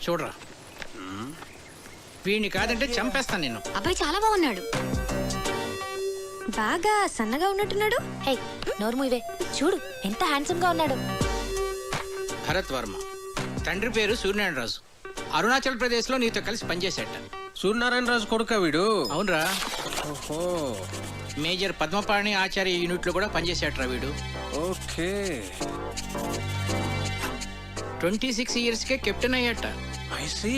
చూడరా, వీడిని కాదంటే చంపేస్తాను నేను. అబ్బాయి చాలా బాగున్నాడు. బాగా సన్నగా ఉన్నట్టున్నాడు. హే నోర్ము ఇవే చూడు ఎంత హ్యాండ్సమ్ గా ఉన్నాడు. భరత్ వర్మ, తండ్రి పేరు సూర్యనారాయణరాజు. అరుణాచల్ ప్రదేశ్ లో నీతో కలిసి పనిచేసేట. సూర్యనారాయణరాజు కొడుక వీడు? అవునరా. ఓహో, మేజర్ పద్మపాణి ఆచార్య యూనిట్ లో కూడా పనిచేసేటరా వీడు. ఓకే. 26 years కే కెప్టెన్ అయ్యాట. I see.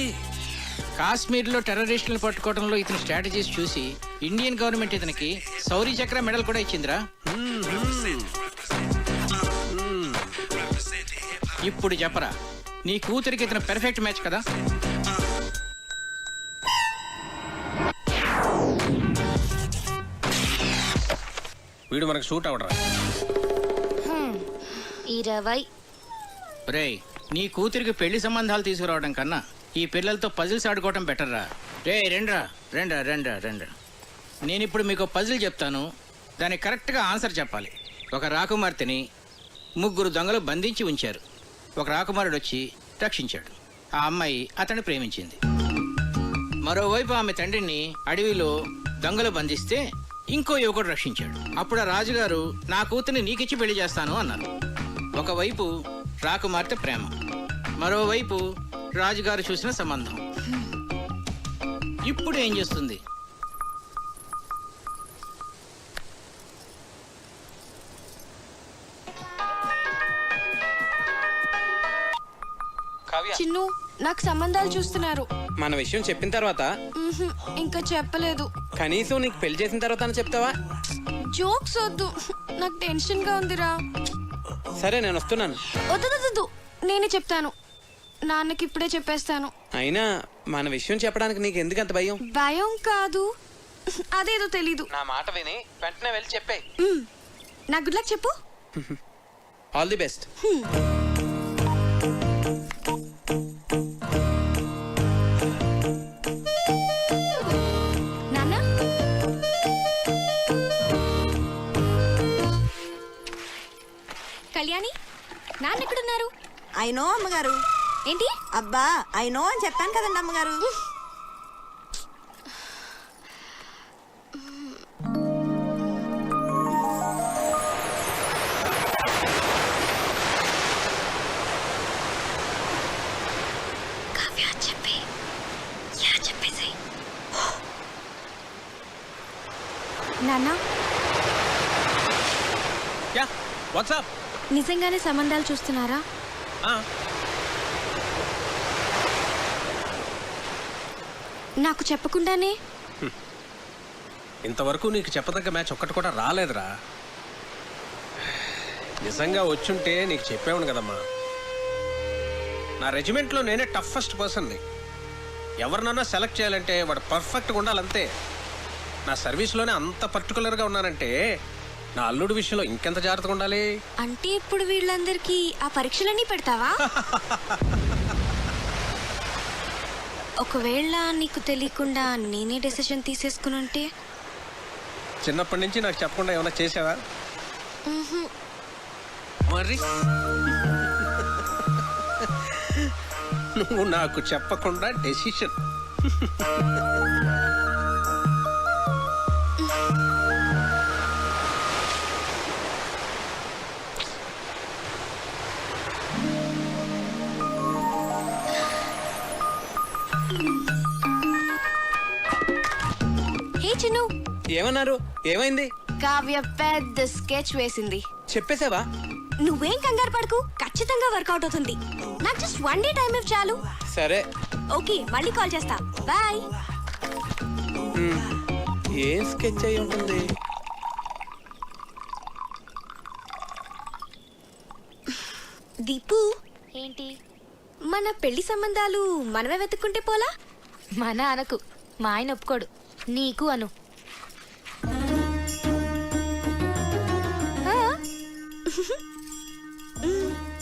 కాశ్మీర్ లో టెర్రరిస్టులను పట్టుకోవడంలో ఇతని స్ట్రాటజీస్ చూసి ఇండియన్ గవర్నమెంట్ ఇతనికి శౌర్య చక్ర మెడల్ కూడా ఇచ్చిందిరా. ఇప్పుడు చెప్పరా, నీ కూతురికి ఇతను పెర్ఫెక్ట్ మ్యాచ్ కదా? వీడు మనకు షూట్ అవడరా. 20. రేయ్, నీ కూతురికి పెళ్లి సంబంధాలు తీసుకురావడం కన్నా ఈ పిల్లలతో పజిల్స్ ఆడుకోవడం బెటర్ రా. రే రెండ్రా రెండ్రా రెండ్రా రెండ్రా. నేను ఇప్పుడు మీకు పజిల్ చెప్తాను, దానికి కరెక్ట్గా ఆన్సర్ చెప్పాలి. ఒక రాకుమార్తెని 3 దొంగలు బంధించి ఉంచారు. ఒక రాకుమారుడు వచ్చి రక్షించాడు. ఆ అమ్మాయి అతన్ని ప్రేమించింది. మరోవైపు ఆమె తండ్రిని అడవిలో దొంగలు బంధిస్తే ఇంకో యువకుడు రక్షించాడు. అప్పుడు ఆ రాజుగారు నా కూతుర్ని నీకిచ్చి పెళ్లి చేస్తాను అన్నారు. ఒకవైపు రాకుమార్తె ప్రేమ, మరోవైపు రాజుగారు చూసిన సంబంధం. ఇప్పుడు ఏం చేస్తుంది? చిన్ను, నాకు సంబంధాలు చూస్తున్నారు. మన విషయం చెప్పిన తర్వాత ఇంకా చెప్పలేదు. కనీసం నీకు పెళ్లి చేసిన తర్వాత చెప్తావా? జోక్స్ వద్దు, నాకు టెన్షన్ గా ఉందిరా. సరే నేను వస్తున్నాను. వద్దు, నేనే చెప్తాను. నాన్నకి ఇప్పుడే చెప్పేస్తాను. అయినా మన విషయం చెప్పడానికి నీకు ఎందుకు అంత భయం? భయం కాదు, అదేదో తెలీదు. నా మాట విని వెంటనే వెళ్ళి చెప్పే. నా గుడ్ లక్ చెప్పు. All the best. నాన్న, కళ్యాణి, నాన్న ఎక్కడున్నారు? అయినో అమ్మగారు. ఏంటి? అబ్బా అయినో అని చెప్పాను కదండి అమ్మగారు. నాన్న, యా వాట్సాప్. నిజంగానే సంబంధాలు చూస్తున్నారా? నాకు చెప్పకుండానే? ఇంతవరకు నీకు చెప్పదగ్గ మ్యాచ్ ఒక్కటి కూడా రాలేదురా. నిజంగా వచ్చుంటే నీకు చెప్పేవాడు కదమ్మా. నా రెజిమెంట్లో నేనే టఫెస్ట్ పర్సన్ని. ఎవరినన్నా సెలెక్ట్ చేయాలంటే వాడు పర్ఫెక్ట్గా ఉండాలంతే. నా సర్వీస్లోనే అంత పర్టికులర్గా ఉన్నానంటే నా అల్లుడి విషయంలో ఇంకెంత జాగ్రత్తగా ఉండాలి. అంటే ఇప్పుడు వీళ్ళందరికీ ఆ పరీక్షలన్నీ పెడతావా? ఒకవేళ నీకు తెలియకుండా నేనే డెసిషన్ తీసేసుకుని ఉంటే? చిన్నప్పటి నుంచి నాకు చెప్పకుండా ఏమైనా చేసావా? మరి నువ్వు నాకు చెప్పకుండా డెసిషన్. హే చిన్ను, ఏమన్నారు? ఏమైంది? కావ్య పెద్ద స్కెచ్ వేసింది. చెప్పేసావా? నువ్వేం కంగారు పడకు, ఖచ్చితంగా వర్కౌట్ అవుతుంది. నాకు జస్ట్ 1 day టైం ఇవ్వు చాలు. సరే ఓకే, మళ్ళీ కాల్ చేస్తా. బాయ్. ఏం స్కెచ్ అయి ఉంటుంది? దీపు, ఏంటి? మన పెళ్లి సంబంధాలు మనమే వెతుక్కుంటే పోలా? మన అనకు, మా ఆయన ఒప్పుకోడు. నీకు అను.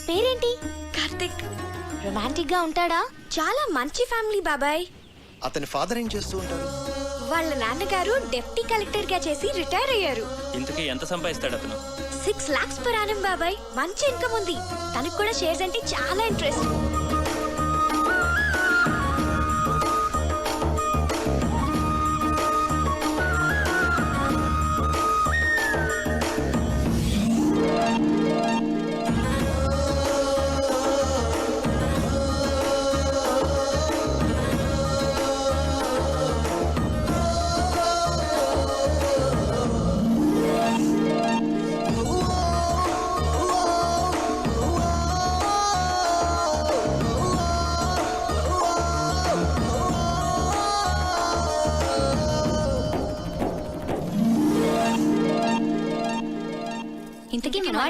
పేరేంటి? కార్తిక్. రొమాంటిక్ గా ఉంటాడా? చాలా మంచి ఫ్యామిలీ బాబాయ్. అతని ఫాదర్ ఏం చేస్తూ ఉంటారు? వాళ్ళ నాన్నగారు డిప్యూటీ కలెక్టర్ గా చేసి రిటైర్ అయ్యారు. ఇంతకీ ఎంత సంపాదిస్తాడు అతను? 6 lakhs per annum బాబాయ్. మంచి ఇన్కమ్ ఉంది. తనకు కూడా షేర్స్ అంటే చాలా ఇంట్రెస్ట్.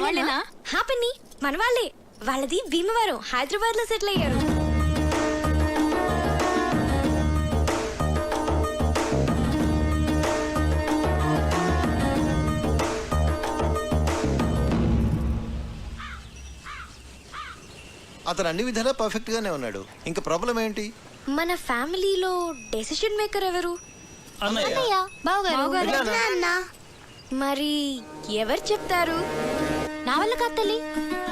వాళ్ళేనా? హ్యాపీని మన వాళ్ళే. వాళ్ళది భీమవరం, హైదరాబాద్ లో సెటిల్ అయ్యారు. అతను అన్ని విధాలా పర్ఫెక్ట్ గానే ఉన్నాడు. ఇంకా ప్రాబ్లం ఏంటి? మన ఫ్యామిలీలో డెసిషన్ మేకర్ ఎవరు? అన్నయ్య బావగారు. మరి ఎవరు చెప్తారు? నా వల్ల కాదు తల్లి,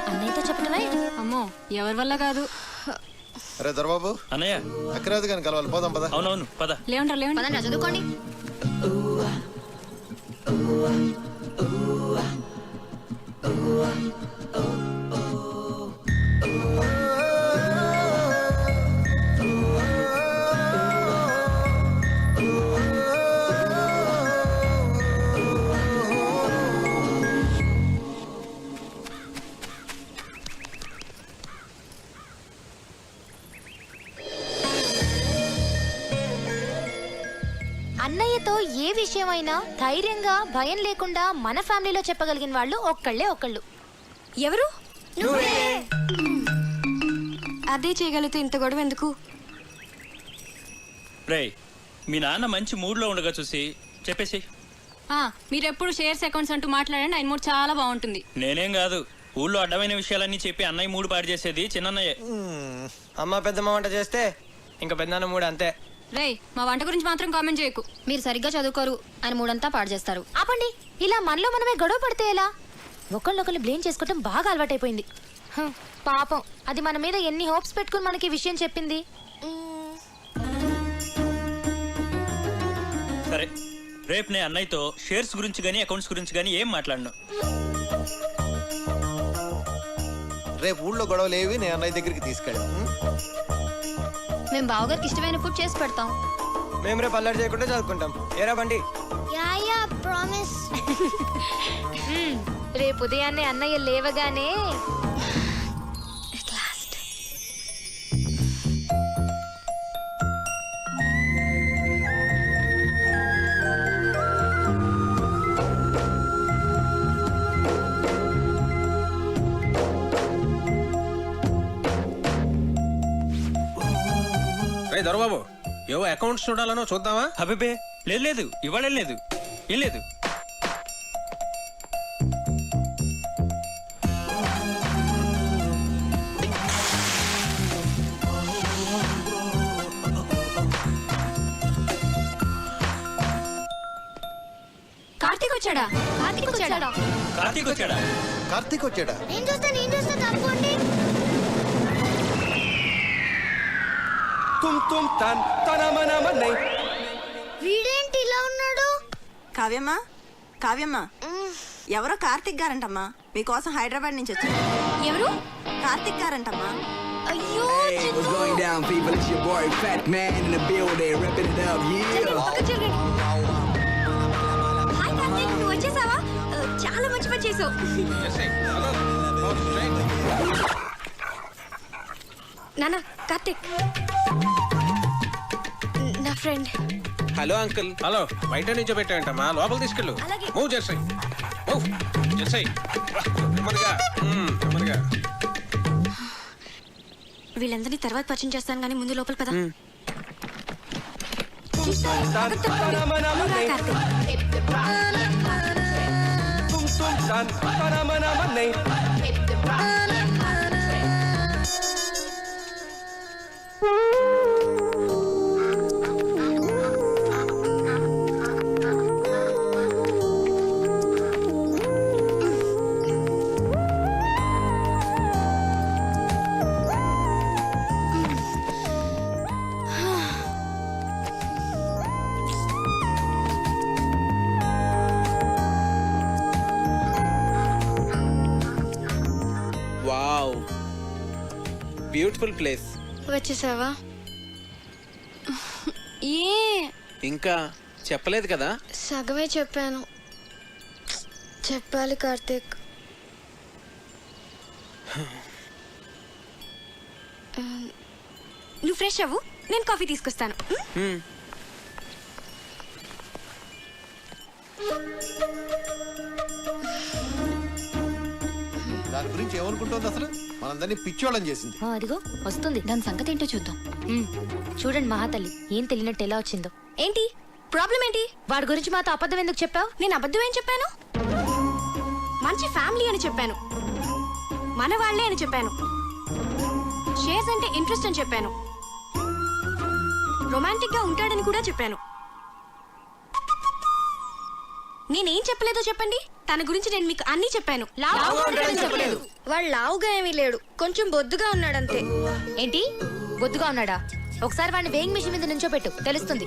అన్నయ్యతో చెప్పటమే. అమ్మో ఎవరి వల్ల కాదు. అరే దొరబాబు, అన్నయ్య అక్కరాదు కానీ కలవాలి. పోదాం పద. అవునవును పద. లేవంటారు లేవండి. పదండి, చదువుకోండి. అన్నయ్యతో ఏ విషయమైనా ధైర్యంగా భయం లేకుండా మన ఫ్యామిలీలో చెప్పగలిగిన వాళ్ళు ఒక్కళ్ళు. ఎవరు? అదే చేయగలిగితే ఇంత గొడవ ఎందుకు? రేయ్, మీ నాన్న మంచి మూడ్లో ఉండగా చూసి చెప్పేసి. మీరెప్పుడు షేర్స్ అకౌంట్స్ అంటూ మాట్లాడండి, ఆయన మూడు చాలా బాగుంటుంది. నేనేం కాదు, ఊళ్ళో అడ్డమైన విషయాలన్నీ చెప్పి అన్నయ్య మూడు పాడు చేసేది చిన్నయ్యే. అమ్మ పెద్దమ్మ వంట చేస్తే ఇంకా పెద్దనాన్న మూడు అంతే. రేయ్, మా వంట గురించి మాత్రం కామెంట్ చేయకు. మీరు సరిగ్గా చదువుకోరు అని మూడంతా పాడు చేస్తారు. ఆపండి, ఇలా మనలో మనమే గొడవ పడితే ఎలా? ఒకళ్ళొకళ్ళు బ్లేమ్ చేసుకోవటం బాగా అలవాటైపోయింది. పాపం, అది మన మీద ఎన్ని హోప్స్ పెట్టుకుని మనకి ఈ విషయం చెప్పింది. సరే, రేపు నేను అన్నయ్యతో షేర్స్ గురించి కానీ అకౌంట్స్ గురించి కానీ ఏం మాట్లాడను. రేపు ఊళ్ళో గొడవలు ఏవి నేను అన్నయ్య దగ్గరికి తీసుకెళ్ళాను. మేము బావగారికి ఇష్టమైన ఫుడ్ చేసి పెడతాం. మేము రేపు అల్లరి చేయకుండా చదువుకుంటాం. ఏరా బండి. రేపు ఉదయాన్నే అన్నయ్య లేవగానే రే దొరబాబు, ఏవో అకౌంట్స్ చూడాలనో చూద్దామా? అబ్బే లేదు, ఇవాళ లేదు, ఏం లేదు. కార్తీక్ వచ్చాడా? కార్తీక్ వచ్చాడా? కార్తీక్ వచ్చాడా? కార్తీక్ వచ్చాడా? నేను చూస్తా తప్పండి. వీడేంటి ఇలా ఉన్నాడు? కావ్యమ్మా, కావ్యమ్మా, ఎవరో కార్తిక్ గారంటమ్మా. మీకోసం హైదరాబాద్ నుంచి వచ్చారు. ఎవరు? కార్తిక్ గారంటమ్మా. అయ్యో, What's going down, people? It's your boy, Fat Man, in the building, ripping it up, yeah. Hi Karthik, నువ్వు వచ్చేసావా? చాలా మంచి పని చేసావు. నాన్న, కార్తీక్ నా ఫ్రెండ్. Hello uncle. హలో, బయట నుంచో పెట్టాయంటమ్మా, లోపల తీసుకెళ్ళు. అలాగే. మూవ్ చేసాయి, మూవ్ చేసాయి. నెమ్మదిగా. వీళ్ళందరినీ తర్వాత పరిచయం చేస్తాను కానీ ముందు లోపల పద. Wow, beautiful place. వచ్చేసావా? ఏ ఇంకా చెప్పలేదు కదా? సగమే చెప్పాను. చెప్పాలి కార్తీక్. నువ్వు ఫ్రెష్ అవ్వు, నేను కాఫీ తీసుకొస్తాను. ఏమనుకుంటోంది అసలు? మనందరినీ పిచ్చోళ్ళని చేసింది. అదిగో వస్తుంది, దాని సంగతి ఏంటో చూద్దాం. చూడండి మహాతల్లి ఏం తెలియనట్టు ఎలా వచ్చిందో. ఏంటి ప్రాబ్లం ఏంటి? వాడి గురించి మాతో అబద్ధం ఎందుకు చెప్పావు? నేను అబద్ధం ఏం చెప్పాను? మంచి ఫ్యామిలీ అని చెప్పాను, మన వాళ్ళే అని చెప్పాను, షేర్స్ అంటే ఇంట్రెస్ట్ అని చెప్పాను, రొమాంటిక్ గా ఉంటాడని కూడా చెప్పాను. నేనేం చెప్పలేదో చెప్పండి. తన గురించి నేను మీకు అన్నీ చెప్పాను. వాడు లావుగా ఏమీ లేడు, కొంచెం బొద్దుగా ఉన్నాడంతే. ఏంటి బొద్దుగా ఉన్నాడా? ఒకసారి వాడిని వేయింగ్ మిషన్ మీద నుంచోపెట్టు, తెలుస్తుంది.